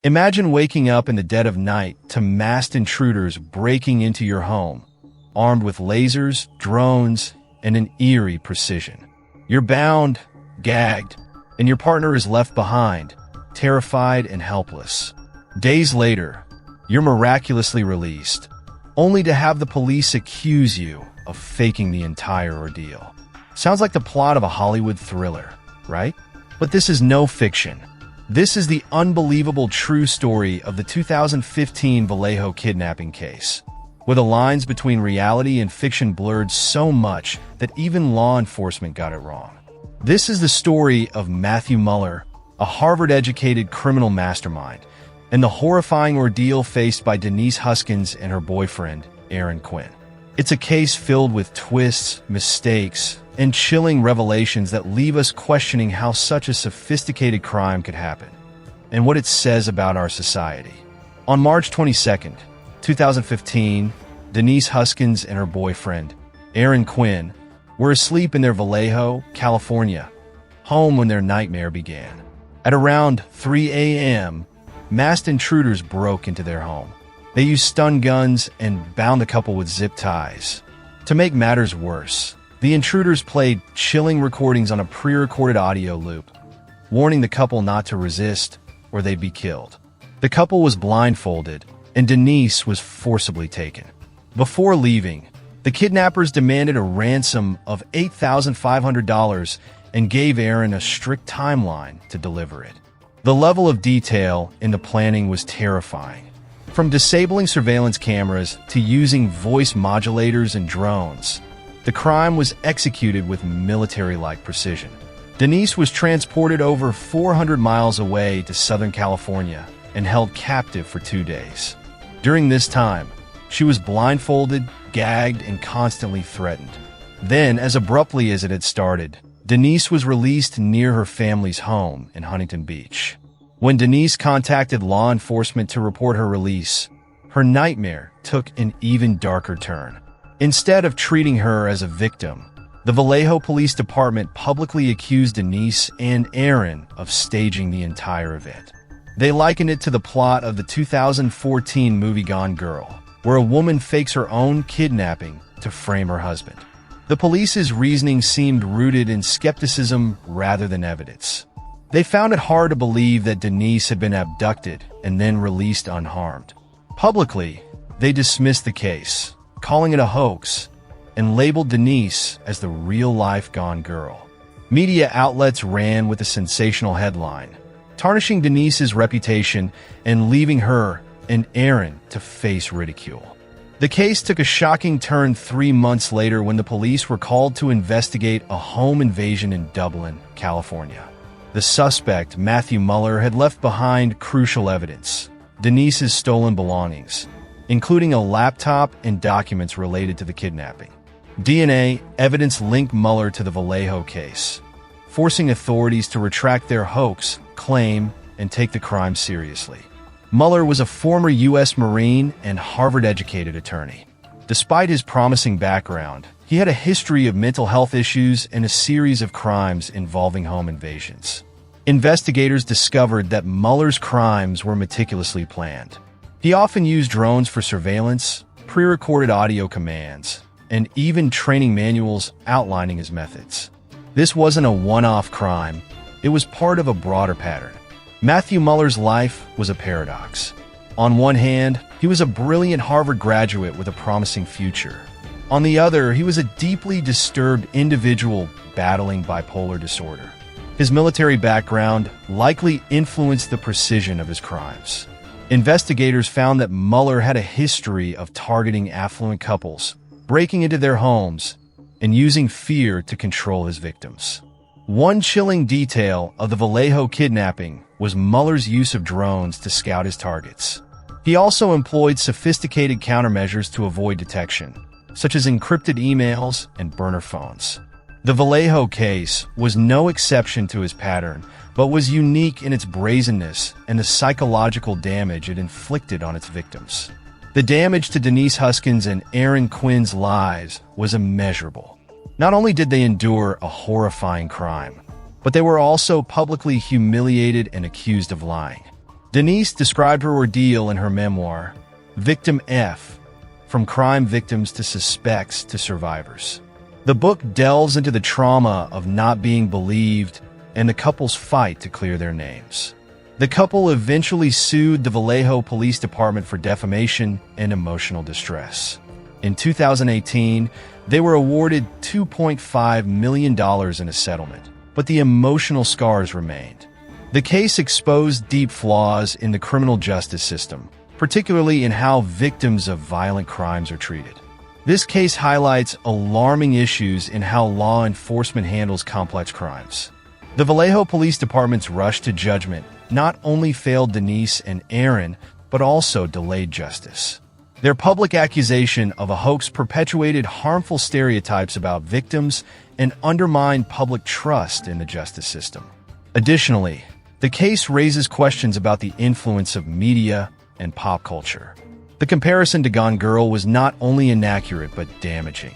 Imagine waking up in the dead of night to masked intruders breaking into your home, armed with lasers, drones, and an eerie precision. You're bound, gagged, and your partner is left behind, terrified and helpless. Days later, you're miraculously released, only to have the police accuse you of faking the entire ordeal. Sounds like the plot of a Hollywood thriller, right? But this is no fiction. This is the unbelievable true story of the 2015 Vallejo kidnapping case, where the lines between reality and fiction blurred so much that even law enforcement got it wrong. This is the story of Matthew Muller, a Harvard-educated criminal mastermind, and the horrifying ordeal faced by Denise Huskins and her boyfriend, Aaron Quinn. It's a case filled with twists, mistakes, and chilling revelations that leave us questioning how such a sophisticated crime could happen, and what it says about our society. On March 22nd, 2015, Denise Huskins and her boyfriend, Aaron Quinn, were asleep in their Vallejo, California, home when their nightmare began. At around 3 a.m., masked intruders broke into their home. They used stun guns and bound the couple with zip ties. To make matters worse, the intruders played chilling recordings on a pre-recorded audio loop, warning the couple not to resist or they'd be killed. The couple was blindfolded, and Denise was forcibly taken. Before leaving, the kidnappers demanded a ransom of $8,500 and gave Aaron a strict timeline to deliver it. The level of detail in the planning was terrifying. From disabling surveillance cameras to using voice modulators and drones, the crime was executed with military-like precision. Denise was transported over 400 miles away to Southern California and held captive for 2 days. During this time, she was blindfolded, gagged, and constantly threatened. Then, as abruptly as it had started, Denise was released near her family's home in Huntington Beach. When Denise contacted law enforcement to report her release, her nightmare took an even darker turn. Instead of treating her as a victim, the Vallejo Police Department publicly accused Denise and Aaron of staging the entire event. They likened it to the plot of the 2014 movie Gone Girl, where a woman fakes her own kidnapping to frame her husband. The police's reasoning seemed rooted in skepticism rather than evidence. They found it hard to believe that Denise had been abducted and then released unharmed. Publicly, they dismissed the case, calling it a hoax, and labeled Denise as the real-life Gone Girl. Media outlets ran with a sensational headline, tarnishing Denise's reputation and leaving her and Aaron to face ridicule. The case took a shocking turn 3 months later when the police were called to investigate a home invasion in Dublin, California. The suspect, Matthew Muller, had left behind crucial evidence: Denise's stolen belongings, including a laptop and documents related to the kidnapping. DNA evidence linked Muller to the Vallejo case, forcing authorities to retract their hoax claim and take the crime seriously. Muller was a former U.S. Marine and Harvard-educated attorney. Despite his promising background, he had a history of mental health issues and a series of crimes involving home invasions. Investigators discovered that Muller's crimes were meticulously planned. He often used drones for surveillance, pre-recorded audio commands, and even training manuals outlining his methods. This wasn't a one-off crime. It was part of a broader pattern. Matthew Muller's life was a paradox. On one hand, he was a brilliant Harvard graduate with a promising future. On the other, he was a deeply disturbed individual battling bipolar disorder. His military background likely influenced the precision of his crimes. Investigators found that Muller had a history of targeting affluent couples, breaking into their homes, and using fear to control his victims. One chilling detail of the Vallejo kidnapping was Muller's use of drones to scout his targets. He also employed sophisticated countermeasures to avoid detection, such as encrypted emails and burner phones. The Vallejo case was no exception to his pattern, but was unique in its brazenness and the psychological damage it inflicted on its victims. The damage to Denise Huskins and Aaron Quinn's lives was immeasurable. Not only did they endure a horrifying crime, but they were also publicly humiliated and accused of lying. Denise described her ordeal in her memoir, Victim F, From Crime Victims to Suspects to Survivors. The book delves into the trauma of not being believed and the couple's fight to clear their names. The couple eventually sued the Vallejo Police Department for defamation and emotional distress. In 2018, they were awarded $2.5 million in a settlement, but the emotional scars remained. The case exposed deep flaws in the criminal justice system, particularly in how victims of violent crimes are treated. This case highlights alarming issues in how law enforcement handles complex crimes. The Vallejo Police Department's rush to judgment not only failed Denise and Aaron, but also delayed justice. Their public accusation of a hoax perpetuated harmful stereotypes about victims and undermined public trust in the justice system. Additionally, the case raises questions about the influence of media and pop culture. The comparison to Gone Girl was not only inaccurate but damaging.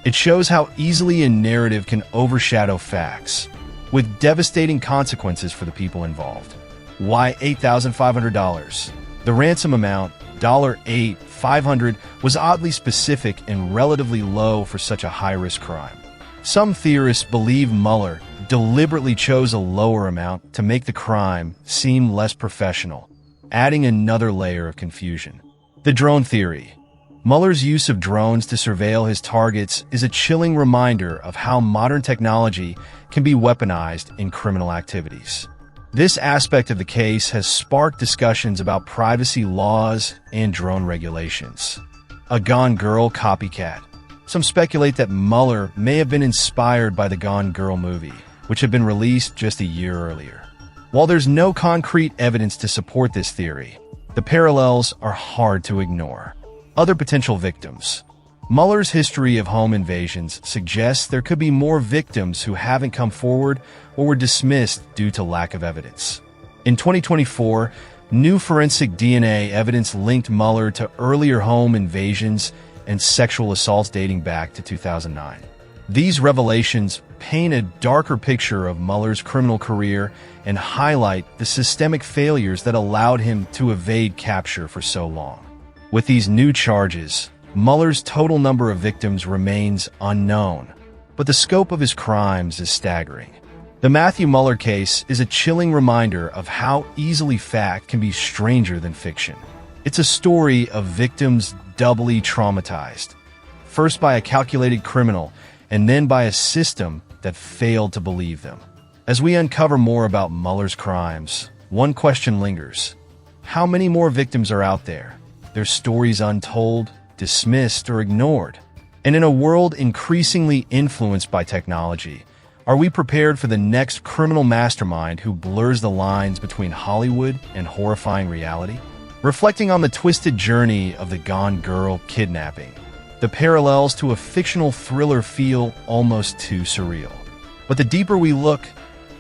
It shows how easily a narrative can overshadow facts, with devastating consequences for the people involved. Why $8,500? The ransom amount, $8,500, was oddly specific and relatively low for such a high-risk crime. Some theorists believe Muller deliberately chose a lower amount to make the crime seem less professional, adding another layer of confusion. The drone theory. Muller's use of drones to surveil his targets is a chilling reminder of how modern technology can be weaponized in criminal activities. This aspect of the case has sparked discussions about privacy laws and drone regulations. A Gone Girl copycat. Some speculate that Muller may have been inspired by the Gone Girl movie, which had been released just a year earlier. While there's no concrete evidence to support this theory, the parallels are hard to ignore. Other potential victims. Muller's history of home invasions suggests there could be more victims who haven't come forward or were dismissed due to lack of evidence. In 2024, new forensic DNA evidence linked Muller to earlier home invasions and sexual assaults dating back to 2009. These revelations paint a darker picture of Muller's criminal career and highlight the systemic failures that allowed him to evade capture for so long. With these new charges, Muller's total number of victims remains unknown, but the scope of his crimes is staggering. The Matthew Muller case is a chilling reminder of how easily fact can be stranger than fiction. It's a story of victims doubly traumatized, first by a calculated criminal and then by a system that failed to believe them. As we uncover more about Muller's crimes, one question lingers. How many more victims are out there? Their stories untold, dismissed, or ignored? And in a world increasingly influenced by technology, are we prepared for the next criminal mastermind who blurs the lines between Hollywood and horrifying reality? Reflecting on the twisted journey of the Gone Girl kidnapping, the parallels to a fictional thriller feel almost too surreal. But the deeper we look,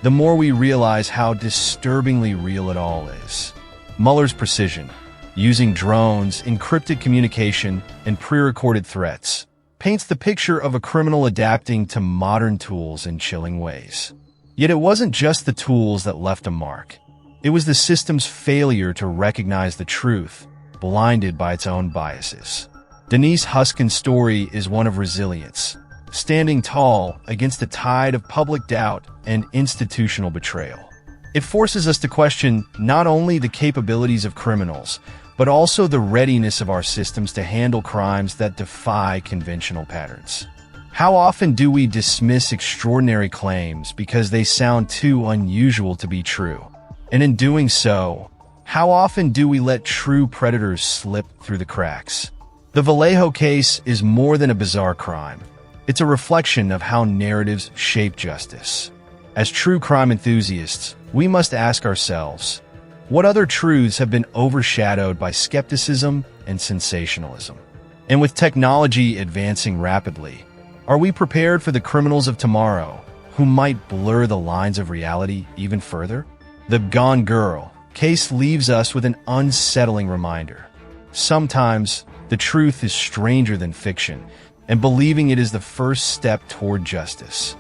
the more we realize how disturbingly real it all is. Muller's precision, using drones, encrypted communication, and pre-recorded threats, paints the picture of a criminal adapting to modern tools in chilling ways. Yet it wasn't just the tools that left a mark. It was the system's failure to recognize the truth, blinded by its own biases. Denise Huskin's story is one of resilience, standing tall against a tide of public doubt and institutional betrayal. It forces us to question not only the capabilities of criminals, but also the readiness of our systems to handle crimes that defy conventional patterns. How often do we dismiss extraordinary claims because they sound too unusual to be true? And in doing so, how often do we let true predators slip through the cracks? The Vallejo case is more than a bizarre crime. It's a reflection of how narratives shape justice. As true crime enthusiasts, we must ask ourselves, what other truths have been overshadowed by skepticism and sensationalism? And with technology advancing rapidly, are we prepared for the criminals of tomorrow who might blur the lines of reality even further? The Gone Girl case leaves us with an unsettling reminder. Sometimes, the truth is stranger than fiction, and believing it is the first step toward justice.